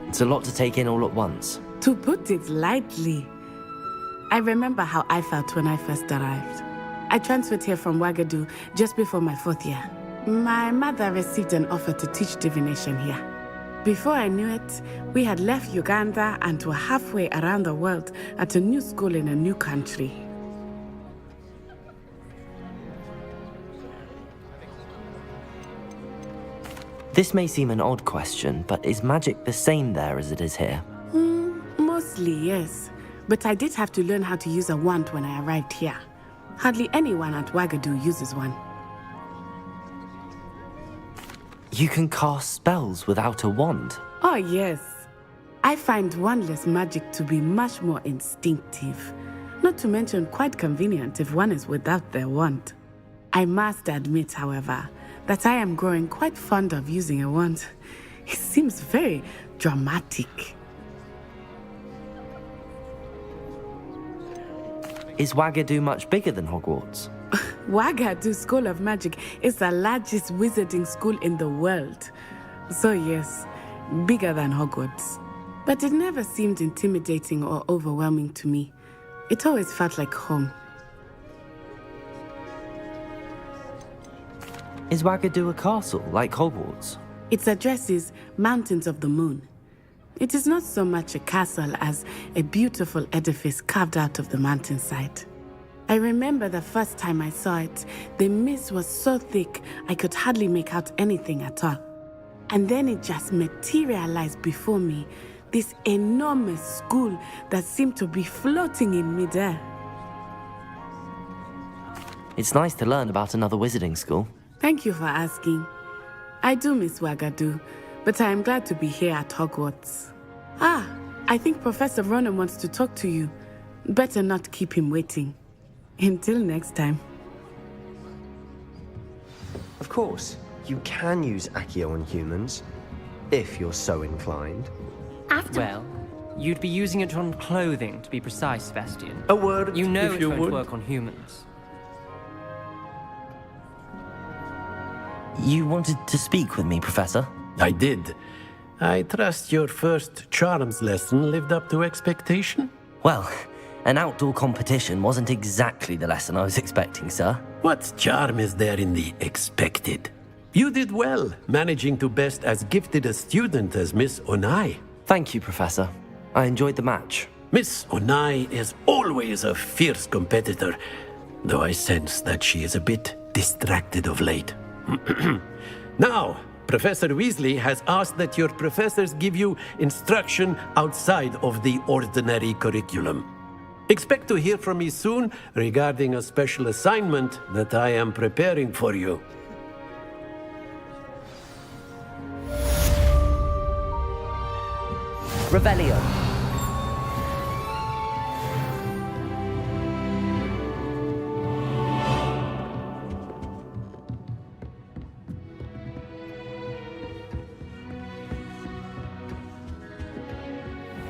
It's a lot to take in all at once. To put it lightly, I remember how I felt when I first arrived. I transferred here from Wagadu just before my 4th year. My mother received an offer to teach divination here. Before I knew it, we had left Uganda and were halfway around the world at a new school in a new country. This may seem an odd question, but is magic the same there as it is here? Mostly, yes. But I did have to learn how to use a wand when I arrived here. Hardly anyone at Wagadu uses one. You can cast spells without a wand? Oh, yes. I find wandless magic to be much more instinctive. Not to mention quite convenient if one is without their wand. I must admit, however, that I am growing quite fond of using a wand. It seems very dramatic. Is Wagadu much bigger than Hogwarts? Wagadu School of Magic is the largest wizarding school in the world. So yes, bigger than Hogwarts. But it never seemed intimidating or overwhelming to me. It always felt like home. Is Wagadu a castle, like Hogwarts? Its address is Mountains of the Moon. It is not so much a castle as a beautiful edifice carved out of the mountainside. I remember the first time I saw it, the mist was so thick I could hardly make out anything at all. And then it just materialized before me, this enormous school that seemed to be floating in midair. It's nice to learn about another wizarding school. Thank you for asking. I do miss Wagadu, but I am glad to be here at Hogwarts. I think Professor Ronan wants to talk to you. Better not keep him waiting. Until next time. Of course, you can use Accio on humans, if you're so inclined. Well, you'd be using it on clothing, to be precise, Sebastian. A word, You know if it you won't would. work on humans. You wanted to speak with me, Professor? I did. I trust your first charms lesson lived up to expectation? Well, an outdoor competition wasn't exactly the lesson I was expecting, sir. What charm is there in the expected? You did well, managing to best as gifted a student as Miss Onai. Thank you, Professor. I enjoyed the match. Miss Onai is always a fierce competitor, though I sense that she is a bit distracted of late. Now, Professor Weasley has asked that your professors give you instruction outside of the ordinary curriculum. Expect to hear from me soon regarding a special assignment that I am preparing for you. Revelio.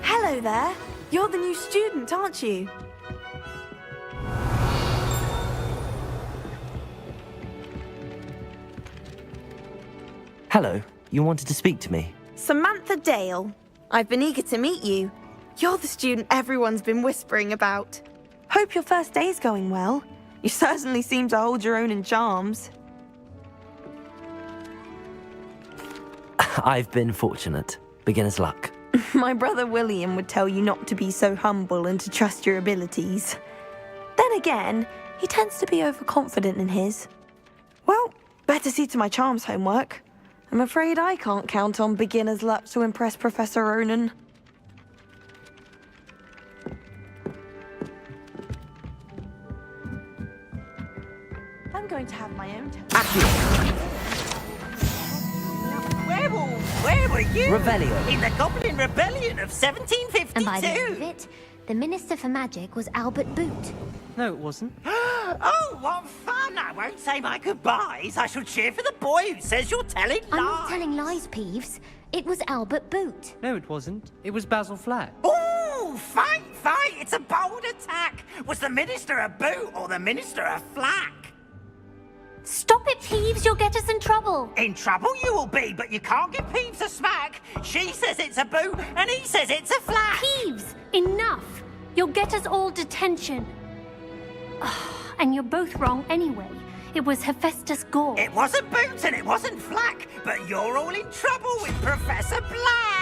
Hello there. You're the new student, aren't you? Hello. You wanted to speak to me? Samantha Dale. I've been eager to meet you. You're the student everyone's been whispering about. Hope your first day's going well. You certainly seem to hold your own in charms. I've been fortunate. Beginner's luck. My brother William would tell you not to be so humble and to trust your abilities. Then again, he tends to be overconfident in his. Well, better see to my charms homework. I'm afraid I can't count on beginner's luck to impress Professor Ronan. I'm going to have my own Werewolf, where were you? Revelio. In the Goblin Rebellion of 1752. And by the end of it, the Minister for Magic was Albert Boot. No, it wasn't. Oh, what fun! I won't say my goodbyes. I shall cheer for the boy who says you're telling lies. I'm not telling lies, Peeves. It was Albert Boot. No, it wasn't. It was Basil Flat. Ooh, fight! It's a bold attack. Was the Minister a boot or the Minister a flack? Stop it, Peeves. You'll get us in trouble. In trouble you will be, but you can't give Peeves a smack. She says it's a boot and he says it's a flack. Peeves, enough. You'll get us all detention. And you're both wrong anyway. It was Hephaestus Gore. It wasn't Boots and it wasn't Flack, but you're all in trouble with Professor Black!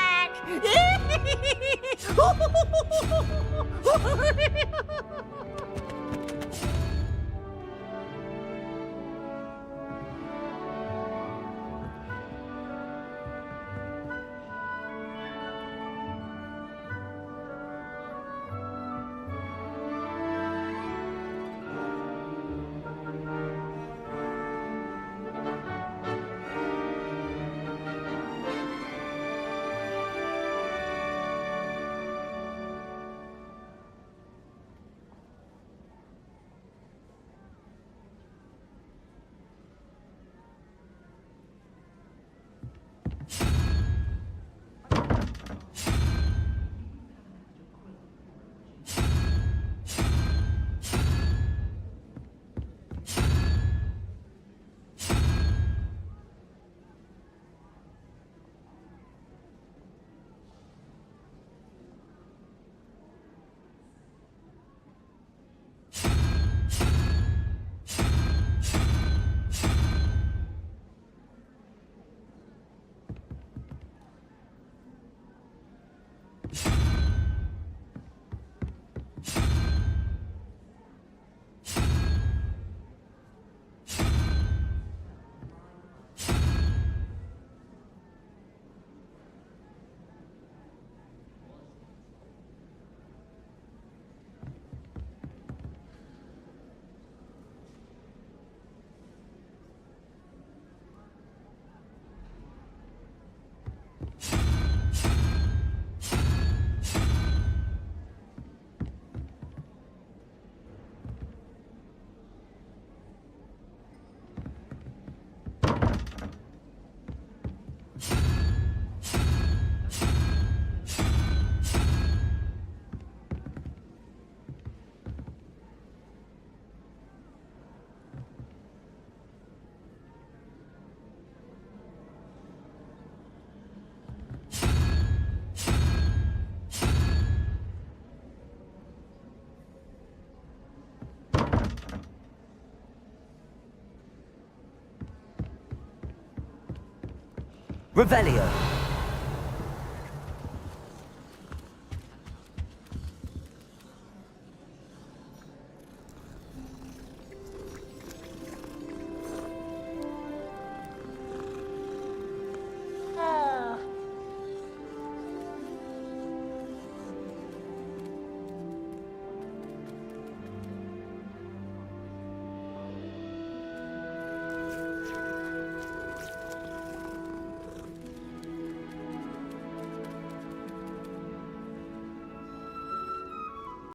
Revelio.